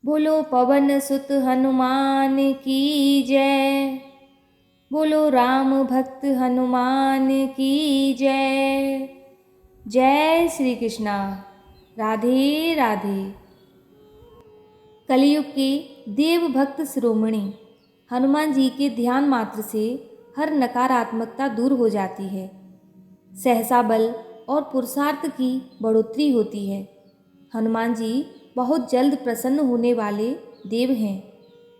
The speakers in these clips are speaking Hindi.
बोलो पवन सुत हनुमान की जय। बोलो राम भक्त हनुमान की जय। जय श्री कृष्णा। राधे राधे। कलयुग के देव भक्त शिरोमणि हनुमान जी के ध्यान मात्र से हर नकारात्मकता दूर हो जाती है। सहसा बल और पुरुषार्थ की बढ़ोतरी होती है। हनुमान जी बहुत जल्द प्रसन्न होने वाले देव हैं।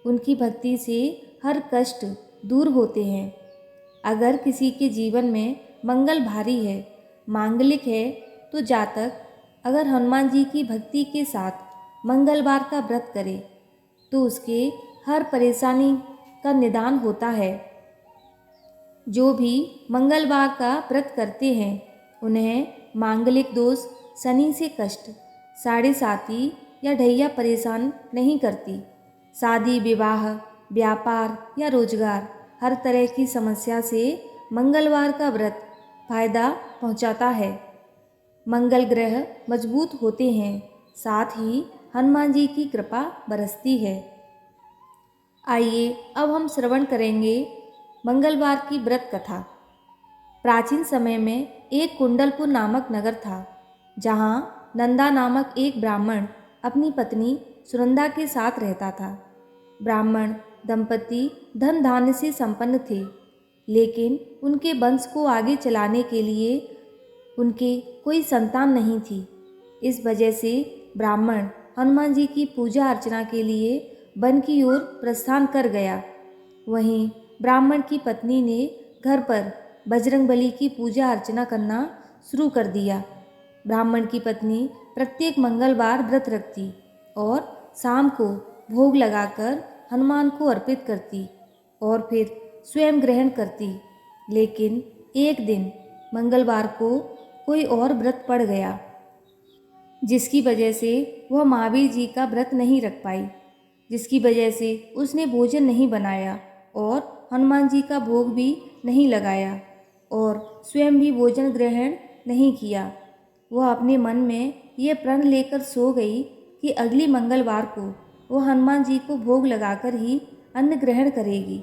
उनकी भक्ति से हर कष्ट दूर होते हैं। अगर किसी के जीवन में मंगल भारी है, मांगलिक है, तो जातक अगर हनुमान जी की भक्ति के साथ मंगलवार का व्रत करे तो उसके हर परेशानी का निदान होता है। जो भी मंगलवार का व्रत करते हैं उन्हें मांगलिक दोष, शनि से कष्ट, साढ़े साती या ढैया परेशान नहीं करती। शादी, विवाह, व्यापार या रोजगार हर तरह की समस्या से मंगलवार का व्रत फायदा पहुंचाता है। मंगल ग्रह मजबूत होते हैं, साथ ही हनुमान जी की कृपा बरसती है। आइए अब हम श्रवण करेंगे मंगलवार की व्रत कथा। प्राचीन समय में एक कुंडलपुर नामक नगर था, जहाँ नंदा नामक एक ब्राह्मण अपनी पत्नी सुनंदा के साथ रहता था। ब्राह्मण दंपति धन धान्य से संपन्न थे, लेकिन उनके वंश को आगे चलाने के लिए उनके कोई संतान नहीं थी। इस वजह से ब्राह्मण हनुमान जी की पूजा अर्चना के लिए वन की ओर प्रस्थान कर गया। वहीं ब्राह्मण की पत्नी ने घर पर बजरंगबली की पूजा अर्चना करना शुरू कर दिया। ब्राह्मण की पत्नी प्रत्येक मंगलवार व्रत रखती और शाम को भोग लगाकर हनुमान को अर्पित करती और फिर स्वयं ग्रहण करती। लेकिन एक दिन मंगलवार को कोई और व्रत पड़ गया, जिसकी वजह से वह महावीर जी का व्रत नहीं रख पाई, जिसकी वजह से उसने भोजन नहीं बनाया और हनुमान जी का भोग भी नहीं लगाया और स्वयं भी भोजन ग्रहण नहीं किया। वह अपने मन में यह प्रण लेकर सो गई कि अगली मंगलवार को वह हनुमान जी को भोग लगाकर ही अन्न ग्रहण करेगी।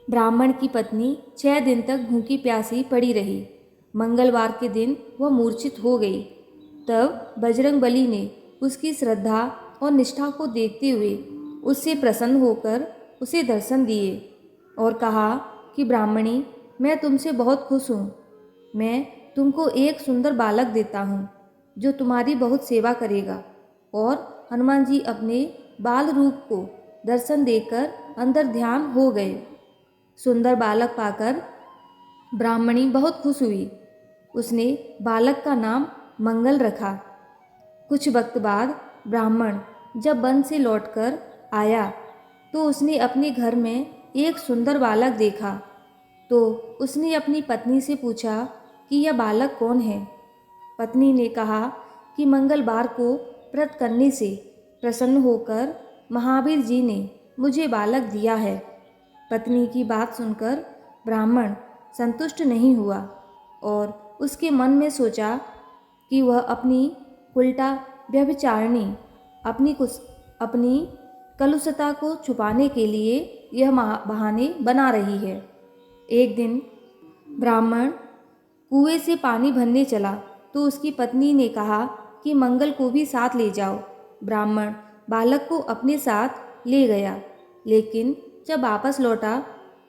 ब्राह्मण की पत्नी 6 दिन तक भूखी प्यासी पड़ी रही। मंगलवार के दिन वह मूर्छित हो गई। तब बजरंगबली ने उसकी श्रद्धा और निष्ठा को देखते हुए उससे प्रसन्न होकर उसे दर्शन दिए और कहा कि ब्राह्मणी, मैं तुमसे बहुत खुश हूँ। मैं तुमको एक सुंदर बालक देता हूँ जो तुम्हारी बहुत सेवा करेगा। और हनुमान जी अपने बाल रूप को दर्शन देकर अंदर ध्यान हो गए। सुंदर बालक पाकर ब्राह्मणी बहुत खुश हुई। उसने बालक का नाम मंगल रखा। कुछ वक्त बाद ब्राह्मण जब वन से लौटकर आया तो उसने अपने घर में एक सुंदर बालक देखा। तो उसने अपनी पत्नी से पूछा कि यह बालक कौन है। पत्नी ने कहा कि मंगलवार को व्रत करने से प्रसन्न होकर महावीर जी ने मुझे बालक दिया है। पत्नी की बात सुनकर ब्राह्मण संतुष्ट नहीं हुआ और उसके मन में सोचा कि वह अपनी उल्टा व्यभिचारिणी अपनी कलुषता को छुपाने के लिए यह बहाने बना रही है। एक दिन ब्राह्मण कुएं से पानी भरने चला तो उसकी पत्नी ने कहा कि मंगल को भी साथ ले जाओ। ब्राह्मण बालक को अपने साथ ले गया, लेकिन जब वापस लौटा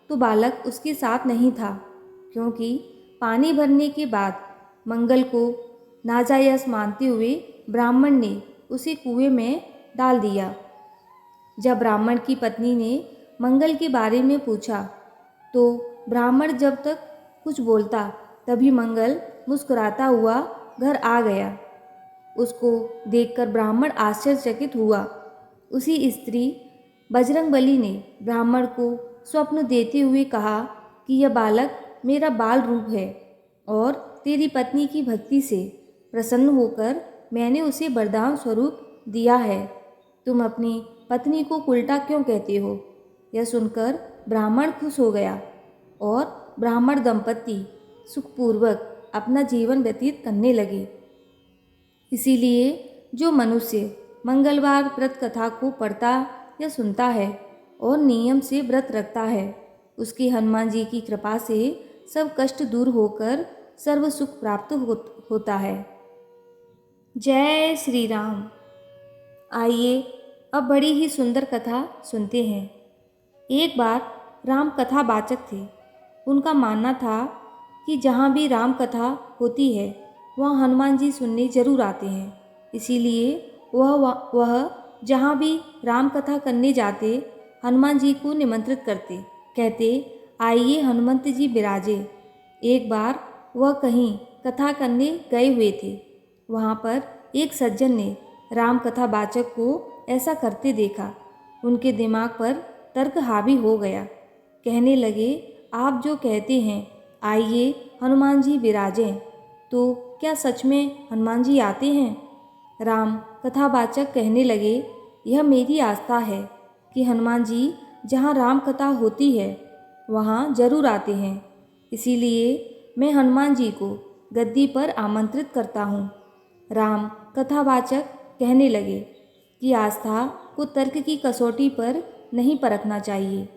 तो बालक उसके साथ नहीं था, क्योंकि पानी भरने के बाद मंगल को नाजायज मानते हुए ब्राह्मण ने उसे कुएं में डाल दिया। जब ब्राह्मण की पत्नी ने मंगल के बारे में पूछा तो ब्राह्मण जब तक कुछ बोलता तभी मंगल मुस्कुराता हुआ घर आ गया। उसको देखकर ब्राह्मण आश्चर्यचकित हुआ। उसी स्त्री बजरंगबली ने ब्राह्मण को स्वप्न देते हुए कहा कि यह बालक मेरा बाल रूप है और तेरी पत्नी की भक्ति से प्रसन्न होकर मैंने उसे वरदान स्वरूप दिया है। तुम अपनी पत्नी को उल्टा क्यों कहते हो? यह सुनकर ब्राह्मण खुश हो गया और ब्राह्मण दंपति सुखपूर्वक अपना जीवन व्यतीत करने लगे। इसीलिए जो मनुष्य मंगलवार व्रत कथा को पढ़ता या सुनता है और नियम से व्रत रखता है, उसके हनुमान जी की कृपा से सब कष्ट दूर होकर सर्व सुख प्राप्त होता है। जय श्री राम। आइए अब बड़ी ही सुंदर कथा सुनते हैं। एक बार राम कथा वाचक थे। उनका मानना था कि जहाँ भी राम कथा होती है वहाँ हनुमान जी सुनने जरूर आते हैं। इसीलिए वह जहाँ भी राम कथा करने जाते हनुमान जी को निमंत्रित करते, कहते आइए हनुमंत जी विराजे। एक बार वह कहीं कथा करने गए हुए थे। वहाँ पर एक सज्जन ने राम कथा वाचक को ऐसा करते देखा। उनके दिमाग पर तर्क हावी हो गया। कहने लगे, आप जो कहते हैं आइए हनुमान जी विराजें, तो क्या सच में हनुमान जी आते हैं? राम कथावाचक कहने लगे, यह मेरी आस्था है कि हनुमान जी जहाँ राम कथा होती है वहाँ जरूर आते हैं। इसीलिए मैं हनुमान जी को गद्दी पर आमंत्रित करता हूँ। राम कथावाचक कहने लगे कि आस्था को तर्क की कसौटी पर नहीं परखना चाहिए।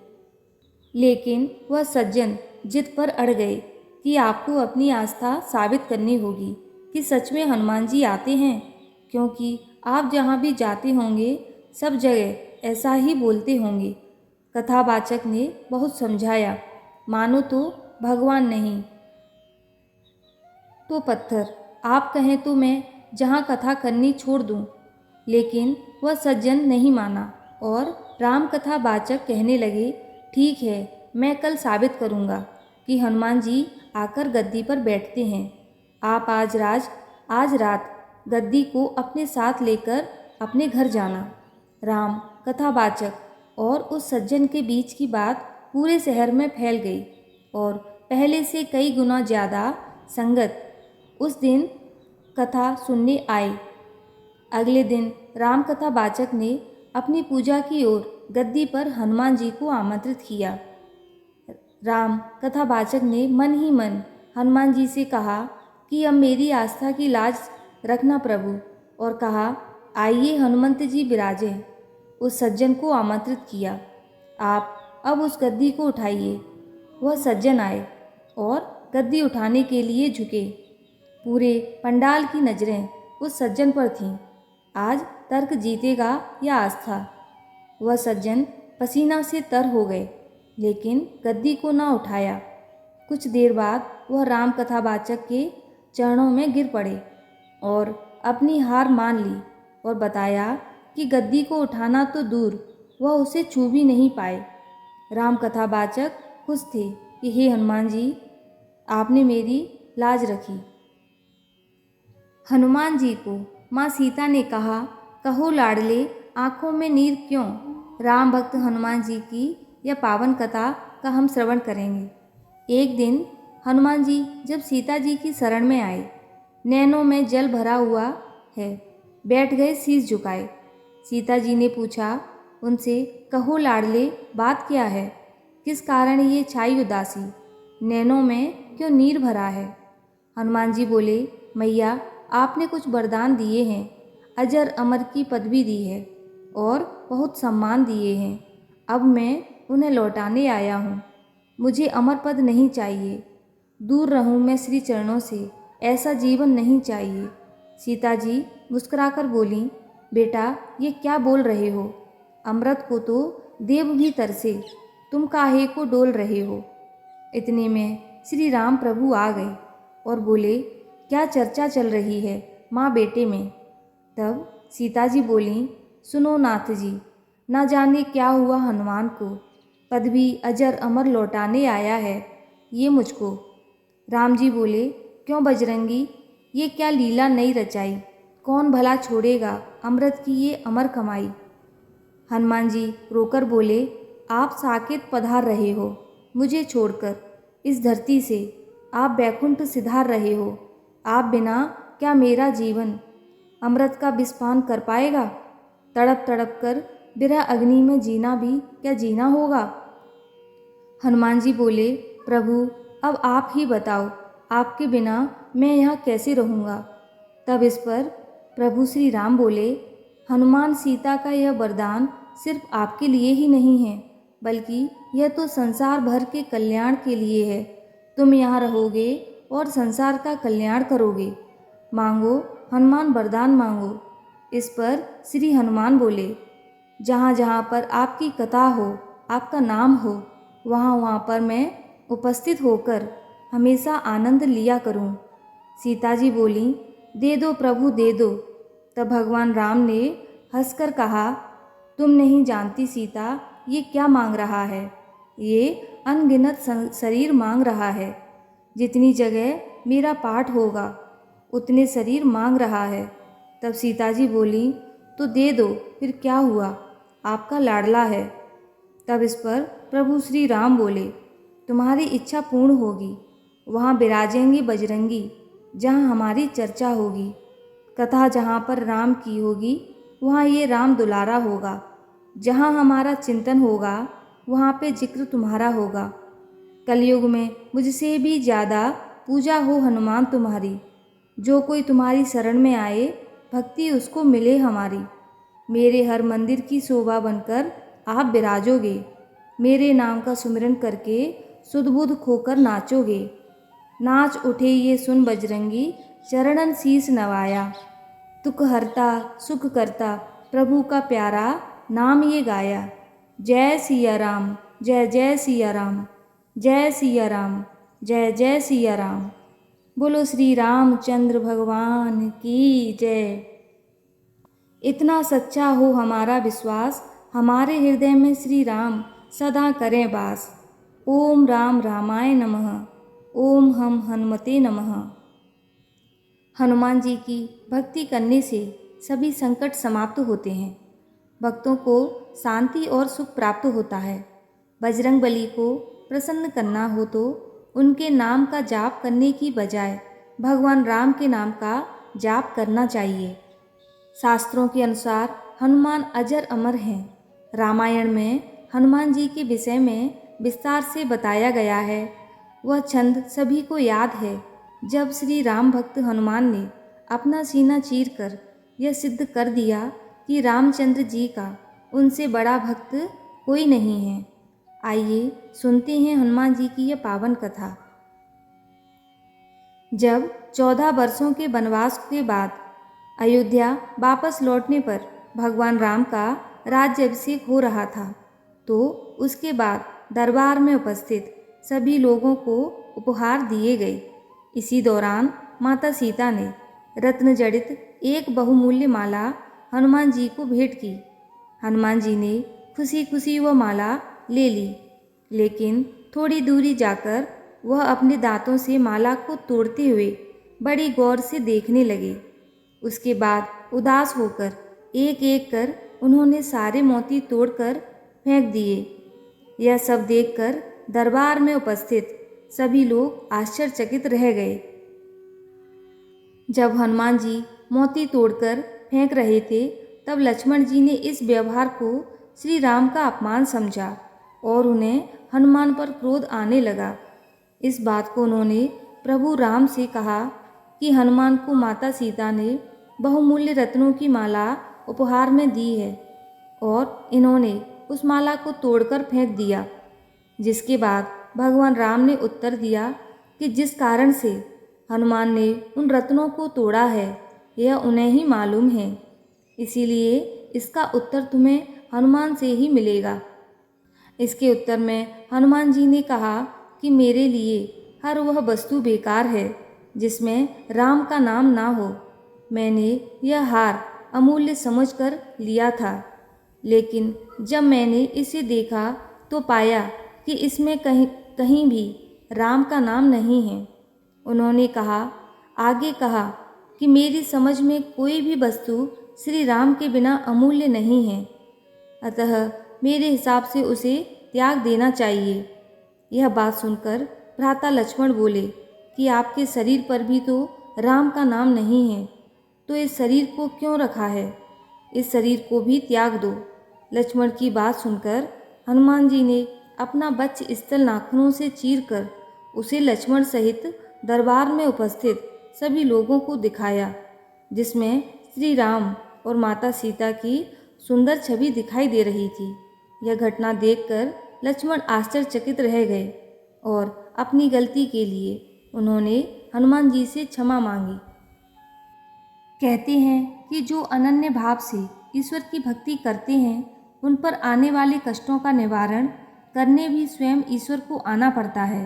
लेकिन वह सज्जन जिद पर अड़ गए कि आपको अपनी आस्था साबित करनी होगी कि सच में हनुमान जी आते हैं, क्योंकि आप जहाँ भी जाते होंगे सब जगह ऐसा ही बोलते होंगे। कथावाचक ने बहुत समझाया, मानो तो भगवान नहीं तो पत्थर, आप कहें तो मैं जहाँ कथा करनी छोड़ दूँ। लेकिन वह सज्जन नहीं माना और राम कथा वाचक कहने लगे, ठीक है, मैं कल साबित करूँगा कि हनुमान जी आकर गद्दी पर बैठते हैं। आप आज रात गद्दी को अपने साथ लेकर अपने घर जाना। राम कथावाचक और उस सज्जन के बीच की बात पूरे शहर में फैल गई और पहले से कई गुना ज़्यादा संगत उस दिन कथा सुनने आए। अगले दिन राम कथा वाचक ने अपनी पूजा की ओर गद्दी पर हनुमान जी को आमंत्रित किया। राम कथावाचक ने मन ही मन हनुमान जी से कहा कि अब मेरी आस्था की लाज रखना प्रभु, और कहा आइए हनुमंत जी विराजे। उस सज्जन को आमंत्रित किया, आप अब उस गद्दी को उठाइए। वह सज्जन आए और गद्दी उठाने के लिए झुके। पूरे पंडाल की नज़रें उस सज्जन पर थीं। आज तर्क जीतेगा या आस्था? वह सज्जन पसीना से तर हो गए, लेकिन गद्दी को ना उठाया। कुछ देर बाद वह राम कथावाचक के चरणों में गिर पड़े और अपनी हार मान ली और बताया कि गद्दी को उठाना तो दूर, वह उसे छू भी नहीं पाए। राम कथावाचक खुश थे कि हे हनुमान जी, आपने मेरी लाज रखी। हनुमान जी को माँ सीता ने कहा, कहो लाडले आँखों में नीर क्यों? राम भक्त हनुमान जी की यह पावन कथा का हम श्रवण करेंगे। एक दिन हनुमान जी जब सीता जी की शरण में आए, नैनों में जल भरा हुआ है, बैठ गए शीश झुकाए। सीता जी ने पूछा उनसे, कहो लाडले बात क्या है? किस कारण ये छाई उदासी? नैनों में क्यों नीर भरा है? हनुमान जी बोले, मैया आपने कुछ वरदान दिए हैं, अजर अमर की पदवी दी है और बहुत सम्मान दिए हैं। अब मैं उन्हें लौटाने आया हूँ। मुझे अमर पद नहीं चाहिए, दूर रहूँ मैं श्री चरणों से, ऐसा जीवन नहीं चाहिए। सीता जी मुस्कुराकर बोली, बेटा ये क्या बोल रहे हो? अमृत को तो देव भी तरसे, तुम काहे को डोल रहे हो? इतने में श्री राम प्रभु आ गए और बोले, क्या चर्चा चल रही है माँ बेटे में? तब सीता जी बोलीं, सुनो नाथ जी, ना जाने क्या हुआ हनुमान को, पदवी अजर अमर लौटाने आया है ये मुझको। राम जी बोले, क्यों बजरंगी, ये क्या लीला नई रचाई? कौन भला छोड़ेगा अमृत की ये अमर कमाई? हनुमान जी रोकर बोले, आप साकेत पधार रहे हो मुझे छोड़कर इस धरती से, आप बैकुंठ सिधार रहे हो। आप बिना क्या मेरा जीवन अमृत का विषपान कर पाएगा? तड़प तड़प कर बिरह अग्नि में जीना भी क्या जीना होगा? हनुमान जी बोले, प्रभु अब आप ही बताओ, आपके बिना मैं यहाँ कैसे रहूँगा? तब इस पर प्रभु श्री राम बोले, हनुमान, सीता का यह वरदान सिर्फ आपके लिए ही नहीं है, बल्कि यह तो संसार भर के कल्याण के लिए है। तुम यहाँ रहोगे और संसार का कल्याण करोगे। मांगो हनुमान, वरदान मांगो। इस पर श्री हनुमान बोले, जहाँ जहाँ पर आपकी कथा हो, आपका नाम हो, वहाँ वहाँ पर मैं उपस्थित होकर हमेशा आनंद लिया करूँ। सीता जी बोली, दे दो प्रभु दे दो। तब भगवान राम ने हंसकर कहा, तुम नहीं जानती सीता, ये क्या मांग रहा है। ये अनगिनत शरीर मांग रहा है। जितनी जगह मेरा पाठ होगा उतने शरीर मांग रहा है। तब सीता जी बोली, तो दे दो, फिर क्या हुआ, आपका लाडला है। तब इस पर प्रभु श्री राम बोले, तुम्हारी इच्छा पूर्ण होगी। वहाँ विराजेंगे बजरंगी, जहाँ हमारी चर्चा होगी। कथा जहाँ पर राम की होगी, वहाँ ये राम दुलारा होगा। जहाँ हमारा चिंतन होगा, वहाँ पे जिक्र तुम्हारा होगा। कलयुग में मुझसे भी ज़्यादा पूजा हो हनुमान तुम्हारी। जो कोई तुम्हारी शरण में आए, भक्ति उसको मिले हमारी। मेरे हर मंदिर की शोभा बनकर आप विराजोगे। मेरे नाम का सुमिरन करके सुध बुध खोकर नाचोगे। नाच उठे ये सुन बजरंगी, चरणन शीस नवाया। दुख हरता सुख करता प्रभु का प्यारा, नाम ये गाया। जय सिया राम, जय जय सिया राम, जय सिया राम, जय जय सिया राम। बोलो श्री रामचंद्र भगवान की जय। इतना सच्चा हो हमारा विश्वास, हमारे हृदय में श्री राम सदा करें वास। ओम राम रामाय नमः, ओम हम हनुमते नमः। हनुमान जी की भक्ति करने से सभी संकट समाप्त होते हैं। भक्तों को शांति और सुख प्राप्त होता है। बजरंग बली को प्रसन्न करना हो तो उनके नाम का जाप करने की बजाय भगवान राम के नाम का जाप करना चाहिए। शास्त्रों के अनुसार हनुमान अजर अमर हैं। रामायण में हनुमान जी के विषय में विस्तार से बताया गया है। वह छंद सभी को याद है, जब श्री राम भक्त हनुमान ने अपना सीना चीरकर यह सिद्ध कर दिया कि रामचंद्र जी का उनसे बड़ा भक्त कोई नहीं है। आइए सुनते हैं हनुमान जी की यह पावन कथा। जब 14 वर्षों के वनवास के बाद अयोध्या वापस लौटने पर भगवान राम का राज्याभिषेक हो रहा था, तो उसके बाद दरबार में उपस्थित सभी लोगों को उपहार दिए गए। इसी दौरान माता सीता ने रत्न जड़ित एक बहुमूल्य माला हनुमान जी को भेंट की। हनुमान जी ने खुशी खुशी वह माला ले ली, लेकिन थोड़ी दूरी जाकर वह अपने दांतों से माला को तोड़ते हुए बड़ी गौर से देखने लगे। उसके बाद उदास होकर एक एक कर उन्होंने सारे मोती तोड़कर फेंक दिए। यह सब देखकर दरबार में उपस्थित सभी लोग आश्चर्यचकित रह गए। जब हनुमान जी मोती तोड़कर फेंक रहे थे, तब लक्ष्मण जी ने इस व्यवहार को श्री राम का अपमान समझा और उन्हें हनुमान पर क्रोध आने लगा। इस बात को उन्होंने प्रभु राम से कहा कि हनुमान को माता सीता ने बहुमूल्य रत्नों की माला उपहार में दी है और इन्होंने उस माला को तोड़कर फेंक दिया। जिसके बाद भगवान राम ने उत्तर दिया कि जिस कारण से हनुमान ने उन रत्नों को तोड़ा है, यह उन्हें ही मालूम है। इसीलिए इसका उत्तर तुम्हें हनुमान से ही मिलेगा। इसके उत्तर में हनुमान जी ने कहा कि मेरे लिए हर वह वस्तु बेकार है जिसमें राम का नाम ना हो। मैंने यह हार अमूल्य समझकर लिया था, लेकिन जब मैंने इसे देखा तो पाया कि इसमें कहीं भी राम का नाम नहीं है। उन्होंने आगे कहा कि मेरी समझ में कोई भी वस्तु श्री राम के बिना अमूल्य नहीं है, अतः मेरे हिसाब से उसे त्याग देना चाहिए। यह बात सुनकर भ्राता लक्ष्मण बोले कि आपके शरीर पर भी तो राम का नाम नहीं है, तो इस शरीर को क्यों रखा है? इस शरीर को भी त्याग दो। लक्ष्मण की बात सुनकर हनुमान जी ने अपना वक्ष स्थल नाखूनों से चीरकर उसे लक्ष्मण सहित दरबार में उपस्थित सभी लोगों को दिखाया, जिसमें श्री राम और माता सीता की सुंदर छवि दिखाई दे रही थी। यह घटना देखकर लक्ष्मण आश्चर्यचकित रह गए और अपनी गलती के लिए उन्होंने हनुमान जी से क्षमा मांगी। कहते हैं कि जो अनन्य भाव से ईश्वर की भक्ति करते हैं, उन पर आने वाले कष्टों का निवारण करने भी स्वयं ईश्वर को आना पड़ता है।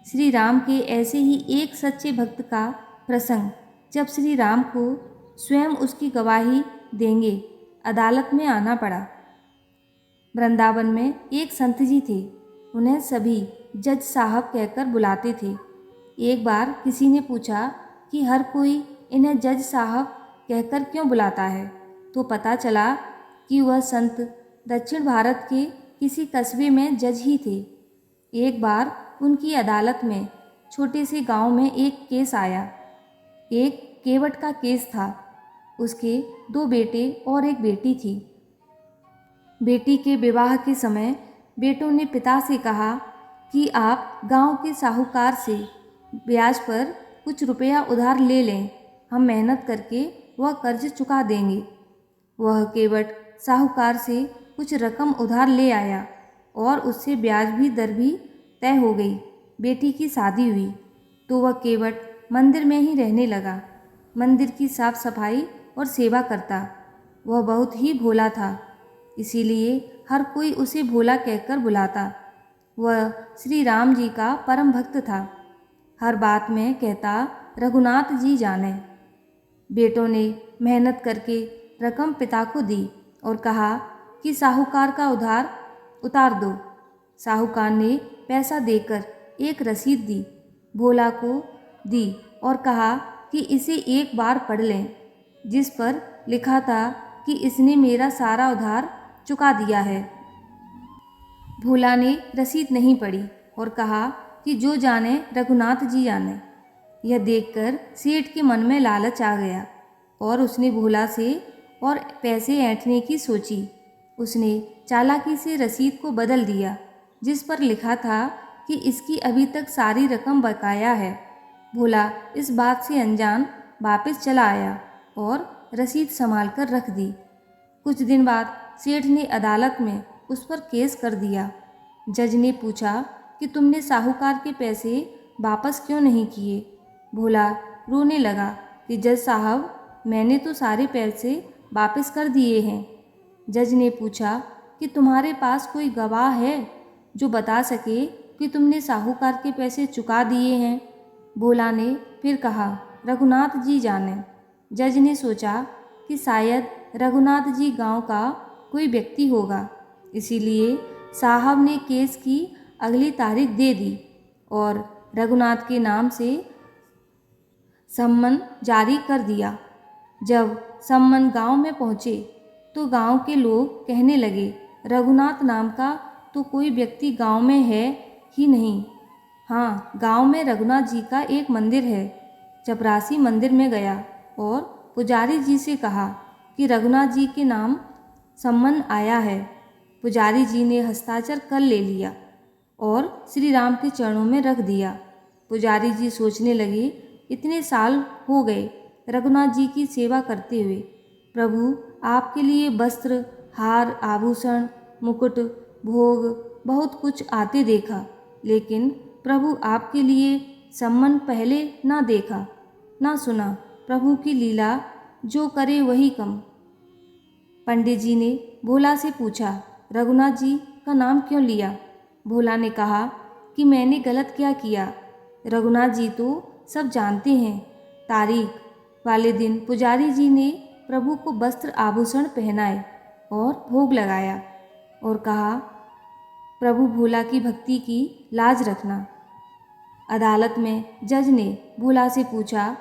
श्री राम के ऐसे ही एक सच्चे भक्त का प्रसंग, जब श्री राम को स्वयं उसकी गवाही देंगे अदालत में आना पड़ा। वृंदावन में एक संत जी थे। उन्हें सभी जज साहब कहकर बुलाते थे। एक बार किसी ने पूछा कि हर कोई इन्हें जज साहब कहकर क्यों बुलाता है, तो पता चला कि वह संत दक्षिण भारत के किसी कस्बे में जज ही थे। एक बार उनकी अदालत में छोटे से गांव में एक केस आया। एक केवट का केस था। उसके 2 बेटे और एक बेटी थी। बेटी के विवाह के समय बेटों ने पिता से कहा कि आप गांव के साहूकार से ब्याज पर कुछ रुपया उधार ले लें, हम मेहनत करके वह कर्ज चुका देंगे। वह केवट साहूकार से कुछ रकम उधार ले आया और उससे ब्याज भी दर भी तय हो गई। बेटी की शादी हुई तो वह केवट मंदिर में ही रहने लगा। मंदिर की साफ सफाई और सेवा करता। वह बहुत ही भोला था, इसीलिए हर कोई उसे भोला कहकर बुलाता। वह श्री राम जी का परम भक्त था। हर बात में कहता, रघुनाथ जी जाने। बेटों ने मेहनत करके रकम पिता को दी और कहा कि साहूकार का उधार उतार दो। साहूकार ने पैसा देकर एक रसीद दी, भोला को दी और कहा कि इसे एक बार पढ़ लें, जिस पर लिखा था कि इसने मेरा सारा उधार चुका दिया है। भोला ने रसीद नहीं पढ़ी और कहा कि जो जाने रघुनाथ जी जाने। यह देखकर सेठ के मन में लालच आ गया और उसने भोला से और पैसे ऐंठने की सोची। उसने चालाकी से रसीद को बदल दिया, जिस पर लिखा था कि इसकी अभी तक सारी रकम बकाया है। भोला इस बात से अनजान वापस चला आया और रसीद संभाल कर रख दी। कुछ दिन बाद सेठ ने अदालत में उस पर केस कर दिया। जज ने पूछा कि तुमने साहूकार के पैसे वापस क्यों नहीं किए। भोला रोने लगा कि जज साहब, मैंने तो सारे पैसे वापस कर दिए हैं। जज ने पूछा कि तुम्हारे पास कोई गवाह है जो बता सके कि तुमने साहूकार के पैसे चुका दिए हैं। भोला ने फिर कहा, रघुनाथ जी जाने। जज ने सोचा कि शायद रघुनाथ जी गांव का कोई व्यक्ति होगा, इसीलिए साहब ने केस की अगली तारीख दे दी और रघुनाथ के नाम से सम्मन जारी कर दिया। जब सम्मन गांव में पहुँचे तो गांव के लोग कहने लगे, रघुनाथ नाम का तो कोई व्यक्ति गांव में है ही नहीं। हाँ, गांव में रघुनाथ जी का एक मंदिर है। चपरासी मंदिर में गया और पुजारी जी से कहा कि रघुनाथ जी के नाम सम्मन आया है। पुजारी जी ने हस्ताक्षर कर ले लिया और श्री राम के चरणों में रख दिया। पुजारी जी सोचने लगे, इतने साल हो गए रघुनाथ जी की सेवा करते हुए, प्रभु आपके लिए वस्त्र, हार, आभूषण, मुकुट, भोग बहुत कुछ आते देखा, लेकिन प्रभु आपके लिए सम्मन पहले ना देखा ना सुना। प्रभु की लीला जो करे वही कम। पंडित जी ने भोला से पूछा, रघुनाथ जी का नाम क्यों लिया। भोला ने कहा कि मैंने गलत क्या किया। रघुनाथ जी तो सब जानते हैं। तारीख वाले दिन पुजारी जी ने प्रभु को वस्त्र आभूषण पहनाए और भोग लगाया और कहा, प्रभु भोला की भक्ति की लाज रखना। अदालत में जज ने भोला से पूछा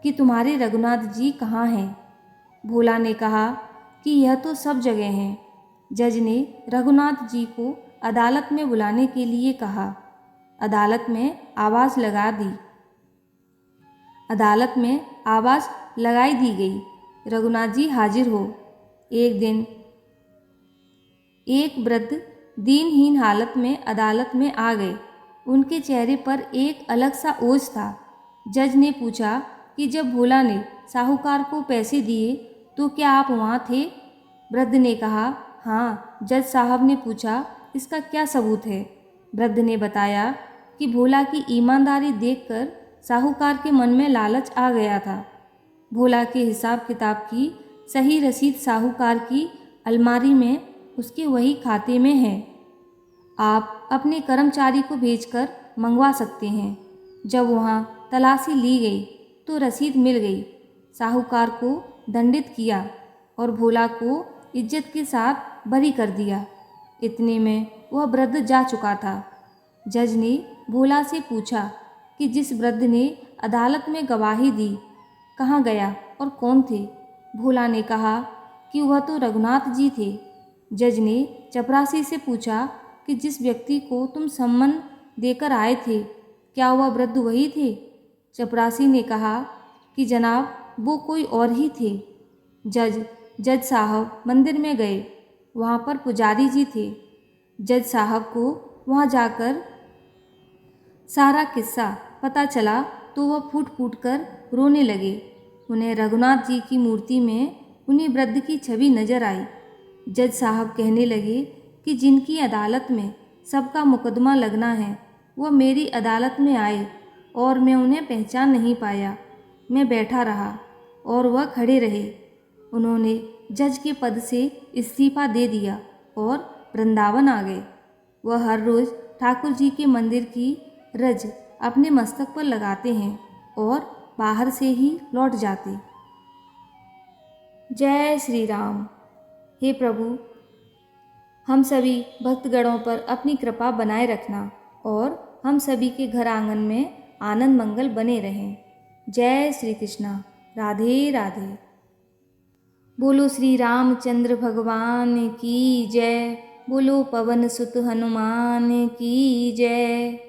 कि तुम्हारे रघुनाथ जी कहाँ हैं। भोला ने कहा कि यह तो सब जगह हैं। जज ने रघुनाथ जी को अदालत में बुलाने के लिए कहा। अदालत में आवाज़ लगा दी। अदालत में आवाज़ लगाई दी गई, रघुनाथ जी हाजिर हो। एक दिन एक वृद्ध दीनहीन हालत में अदालत में आ गए। उनके चेहरे पर एक अलग सा ओझ था। जज ने पूछा कि जब भोला ने साहूकार को पैसे दिए तो क्या आप वहाँ थे? वृद्ध ने कहा, हाँ। जज साहब ने पूछा, इसका क्या सबूत है? वृद्ध ने बताया कि भोला की ईमानदारी देखकर साहूकार के मन में लालच आ गया था। भोला के हिसाब किताब की सही रसीद साहूकार की अलमारी में उसके वही खाते में है। आप अपने कर्मचारी को भेजकर मंगवा सकते हैं। जब वहाँ तलाशी ली गई तो रसीद मिल गई। साहूकार को दंडित किया और भोला को इज्जत के साथ बरी कर दिया। इतने में वह वृद्ध जा चुका था। जज ने भोला से पूछा कि जिस वृद्ध ने अदालत में गवाही दी कहाँ गया और कौन थे? भोला ने कहा कि वह तो रघुनाथ जी थे। जज ने चपरासी से पूछा कि जिस व्यक्ति को तुम सम्मन देकर आए थे, क्या वह वृद्ध वही थे? चपरासी ने कहा कि जनाब, वो कोई और ही थे। जज साहब मंदिर में गए। वहाँ पर पुजारी जी थे। जज साहब को वहाँ जाकर सारा किस्सा पता चला तो वह फूट फूट कर रोने लगे। उन्हें रघुनाथ जी की मूर्ति में उन्हीं वृद्ध की छवि नजर आई। जज साहब कहने लगे कि जिनकी अदालत में सबका मुकदमा लगना है, वह मेरी अदालत में आए और मैं उन्हें पहचान नहीं पाया। मैं बैठा रहा और वह खड़े रहे। उन्होंने जज के पद से इस्तीफा दे दिया और वृंदावन आ गए। वह हर रोज़ ठाकुर जी के मंदिर की रज अपने मस्तक पर लगाते हैं और बाहर से ही लौट जाते। जय श्री राम। हे प्रभु, हम सभी भक्तगणों पर अपनी कृपा बनाए रखना और हम सभी के घर आंगन में आनंद मंगल बने रहें। जय श्री कृष्णा। राधे राधे। बोलो श्री रामचंद्र भगवान की जय। बोलो पवन सुत हनुमान की जय।